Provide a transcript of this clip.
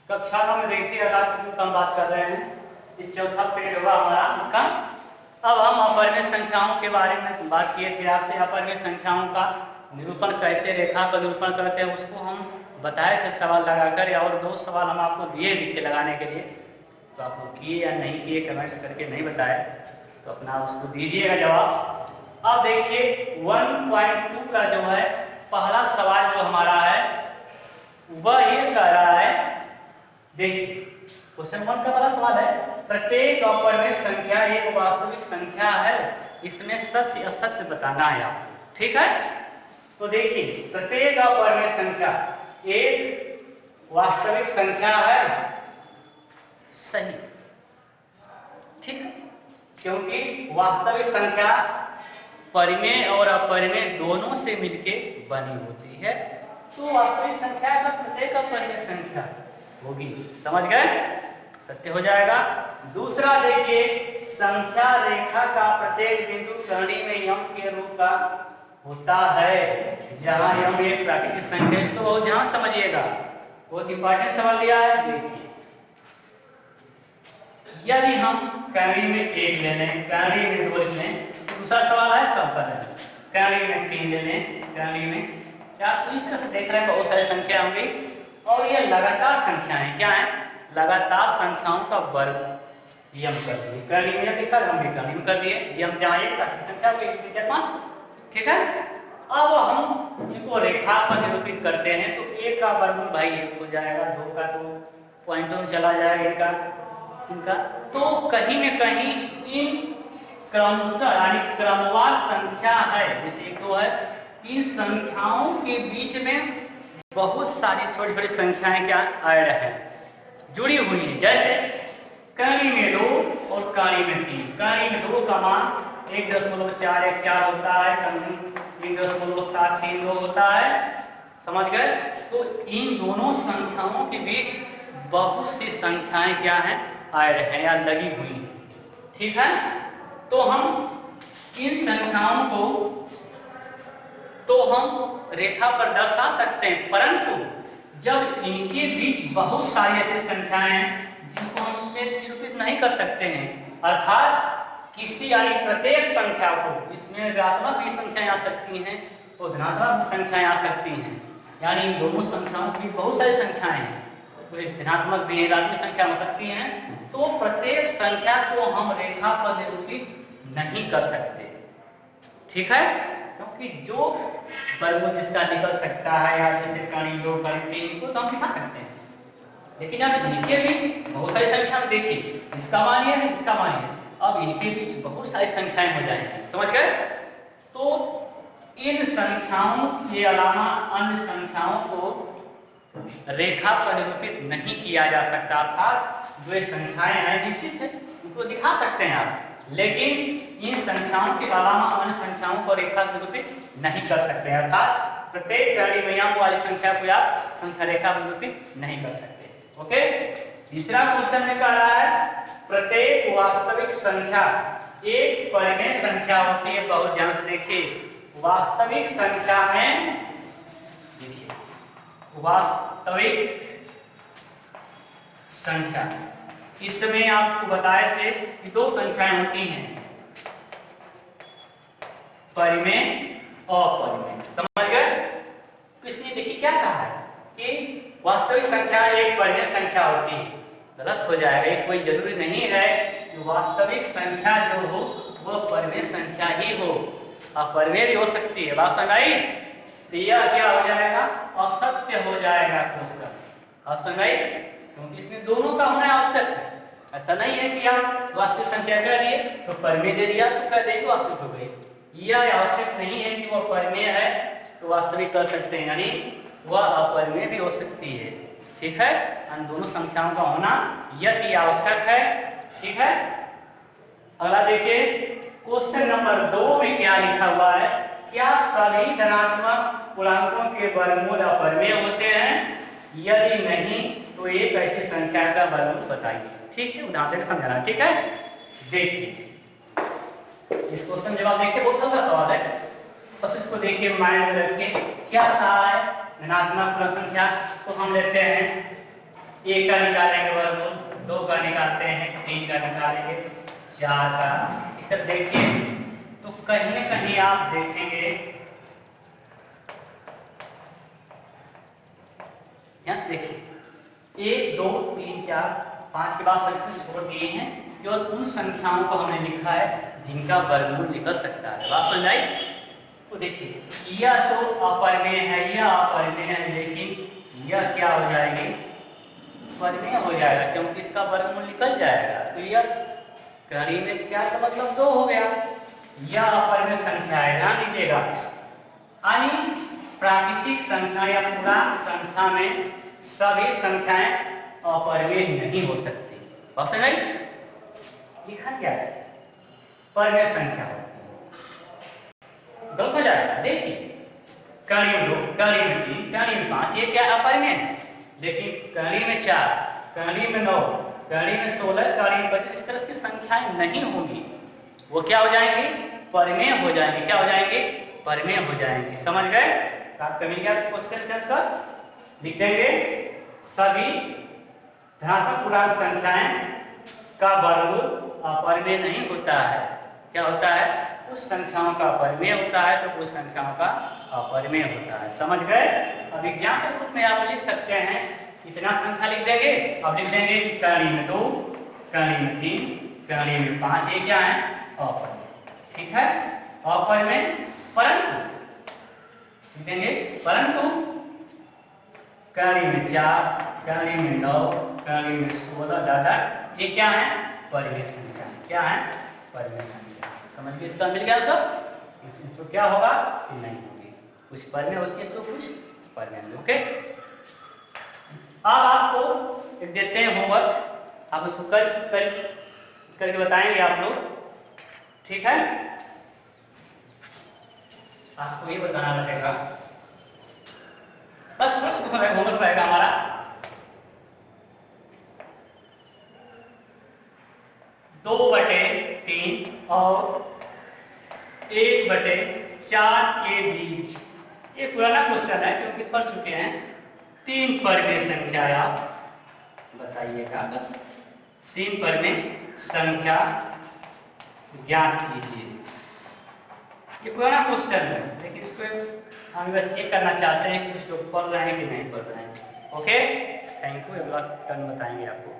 कक्षा में देखिए अगर हम बात कर रहे हैं, ये चौथा पीरियड होगा हमारा इसका। अब हम अपरिमेय संख्याओं के बारे में बात किए थे आपसे। अपरिमेय संख्याओं का निरूपण कैसे, रेखा का निरूपण करते हैं, उसको हम बताए थे सवाल लगाकर, और 2 सवाल हम आपको दिए भी थे लगाने के लिए। तो आप लोग किए या नहीं किए कमेंट्स करके नहीं बताए तो अपना उसको दीजिएगा जवाब। अब देखिए 1.2 का जो है पहला सवाल जो हमारा है वह ये कह रहा है, देखिए क्वेश्चन 1 का पहला सवाल है, प्रत्येक अपरिमेय संख्या एक वास्तविक संख्या है, इसमें सत्य असत्य बताना है आप। ठीक है, तो देखिए प्रत्येक अपरिमेय संख्या एक वास्तविक संख्या है, सही। ठीक है, क्योंकि वास्तविक संख्या परिमेय और अपरिमेय दोनों से मिलके बनी होती है, तो वास्तविक संख्या का प्रत्येक अपरिमेय संख्या होगी। समझ गए, सत्य हो जाएगा। दूसरा देखिए, संख्या रेखा का प्रत्येक बिंदु कर्ण में यम के रूप का होता है, जहां यम एक प्राकृतिक संख्या। इसको बहुत ध्यान समझिएगा, बहुत इंपॉर्टेंट सवाल दिया है। देखिए यदि हम कर्ण में 1 ले लें, कर्ण में 2 ले लें, दूसरा सवाल है सब पर है, कर्ण में 3 ले लें, कर्ण में 4, तो इस तरह से देख रहे हैं बहुत सारी संख्या होंगी। और ये लगातार संख्या है, क्या है, लगातार संख्याओं का वर्ग यम कर दिए, कर्ण में लिखा हम भी कर्ण में कर दिए, यम जहाँ एक प्राकृतिक संख्या को 1 2 3 4 5। ठीक है, अब हम इनको रेखा पर निरूपित करते हैं, तो 1 का वर्गमूल भाई 1 हो जाएगा, 2 का तो पॉइंटों में चला जाएगा इनका। तो कहीं न कहीं इन क्रमशः यानी क्रमवार संख्या है, जैसे 1 2 है, इन संख्याओं के बीच में बहुत सारी छोटी छोटी संख्याएं क्या ऐड है, जुड़ी हुई है। जैसे कर्ण में 2 और कर्ण में 3, कर्ण में 2 का मान 1.414 होता है, कर्ण में 1.732 होता है। समझ गए, तो इन दोनों संख्याओं के बीच बहुत सी संख्याएं क्या है, ऐड है या लगी हुई है। ठीक है, तो हम इन संख्याओं को तो हम रेखा पर दर्शा सकते हैं, परंतु जब इनके बीच बहुत सारी ऐसी संख्याएं हैं जिनको हम उसमें निरूपित नहीं कर सकते हैं, अर्थात किसी यानी प्रत्येक संख्या को, इसमें ऋणात्मक भी संख्याएं आ सकती हैं और धनात्मक भी संख्याएं आ सकती हैं, यानी इन दोनों संख्याओं की बहुत सारी संख्याएं हैं, कोई धनात्मक भी ऋणात्मक संख्या हो सकती हैं, तो प्रत्येक संख्या को हम रेखा पर निरूपित नहीं कर सकते। ठीक है, क्योंकि जो वर्गमूल जिसका निकल सकता है, या जैसे कर्ण 2 कर्ण 3 को तो हम दिखा सकते हैं, लेकिन अब इनके बीच बहुत सारी संख्या में देखिए, इसका मानिए है, इसका मानिए, अब इनके बीच बहुत सारी संख्याएं हो जाएंगी। समझ गए, तो इन संख्याओं के अलावा अन्य संख्याओं को रेखा पर निरूपित नहीं किया जा सकता, अर्थात जो संख्याएं हैं निश्चित है उनको दिखा सकते हैं आप, लेकिन इन संख्याओं के अलावा अन्य संख्याओं को रेखा निरूपित नहीं कर सकते, अर्थात प्रत्येक कर्ण में यम वाली संख्या को आप संख्या रेखा निरूपित नहीं कर सकते। ओके, तीसरा क्वेश्चन में कह रहा है, प्रत्येक वास्तविक संख्या एक परिमेय संख्या होती है। बहुत ध्यान से देखिए, वास्तविक संख्या में देखिए, वास्तविक संख्या, इसमें आपको बताए थे कि 2 संख्याएं होती हैं, परिमेय और अपरिमेय। समझ गए, तो इसने देखिए क्या कहा है कि वास्तविक संख्या एक परिमेय संख्या होती है। गलत हो जाएगा, ये कोई जरूरी नहीं है कि वास्तविक संख्या जो हो वह परिमेय संख्या ही हो, अपरिमेय भी हो सकती है। बात समझ आई, तो यह क्या हो जाएगा, असत्य हो जाएगा क्वेश्चन। समझ आई, क्योंकि इसमें दोनों का होना आवश्यक है। ऐसा नहीं है कि आप वास्तविक संख्या कह दिए तो परिमेय दे दिया तो कह देंगे वास्तविक हो गई, यह आवश्यक नहीं है कि वह परिमेय है तो वास्तविक कर सकते हैं, यानी वह अपरिमेय भी हो सकती है। ठीक है, इन दोनों संख्याओं का होना यदि आवश्यक है। ठीक है, अगला देखिए, क्वेश्चन नंबर 2 में क्या लिखा हुआ है, क्या सभी धनात्मक पूर्णांकों के वर्गमूल अपरिमेय होते हैं, यदि नहीं तो एक ऐसी संख्या का वर्गमूल बताइए। ठीक है, उदाहरण से समझाना। ठीक है, देखिए इस क्वेश्चन जवाब देखिए, बहुत हल्का सवाल है, बस इसको देखिए माइंड में रखिए। क्या कहा है, धनात्मक पूर्ण संख्या को हम लेते हैं 1 का निकालेंगे वर्गमूल, 2 का निकालते हैं, 3 का निकालेंगे, 4 का। इस तरह देखिए तो कहीं न कहीं आप देखेंगे यहां से देखिए 1 2 3 4 5 के बाद कुछ छोड़ दिए हैं, केवल उन संख्याओं को हमने लिखा है जिनका वर्गमूल निकल सकता है। बात समझ आई? तो देखिए यह तो अपरिमेय है, यह अपरिमेय है, लेकिन यह क्या हो जाएगी? परिमेय हो जाएगा, क्योंकि इसका वर्गमूल निकल जाएगा। तो यह कड़ी में 4 का मतलब 2 हो गया। यह अपरिमेय संख्या है, ध्यान दीजिएगा। यानी प्राकृतिक संख्या या पूर्णांक संख्या में सभी संख्याएं अपरिमेय नहीं हो सकती। बात समझ आई? लिखा क्या है? परिमेय संख्या गलत हो जाएगा। देखिए कड़ी में 2, कड़ी में 3, कड़ी में 5, ये क्या अपरिमेय है, लेकिन कड़ी में 4, कड़ी में 9, कड़ी में 16, कड़ी में 25 इस तरह की संख्याएं नहीं होंगी, वो क्या हो जाएंगी? परिमेय हो जाएंगे। क्या हो जाएंगे? परिमेय हो जाएंगे। समझ गए? आपका मिल गया क्वेश्चन का आंसर। लिख देंगे सभी धनात्मक पूर्णांक संख्याएं का वर्गमूल अपरिमेय नहीं होता है। क्या होता है? कुछ संख्याओं का परिमेय होता है तो कुछ संख्याओं का अपरिमेय होता है। समझ गए? अब एग्जाम के रूप में आप लिख सकते हैं, इतना संख्या लिख देंगे। अब लिख देंगे कि कड़ी में 2, कड़ी में 3, कड़ी में 5, ये क्या है? अपरिमेय। ठीक है, अपरिमेय परंतु लिख देंगे परंतु कड़ी में 4, कड़ी में 9, कड़ी में 16 दादा ये क्या है? परिमेय संख्या। क्या है? परिमेय संख्या। समझ गए? इसका मिल गया सब। इसको क्या होगा? ये नहीं होगी, कुछ परिमेय होती है तो कुछ परिमेय नहीं। ओके, अब आपको एक देते हैं होमवर्क, आप उसको करके बताएंगे आप लोग। ठीक है, आपको ये बताना रहेगा, बस होमवर्क रहेगा हमारा 2/3 और 1/4 के बीच। ये पुराना क्वेश्चन है क्योंकि पढ़ चुके हैं। 3 परिमेय संख्या आप बताइएगा, बस 3 परिमेय संख्या ज्ञात कीजिए। ये पुराना क्वेश्चन है, लेकिन इसको हम चेक करना चाहते हैं कि कुछ लोग पढ़ रहे हैं कि नहीं पढ़ रहे हैं। Okay, thank you. अगला टर्न बताएंगे आपको।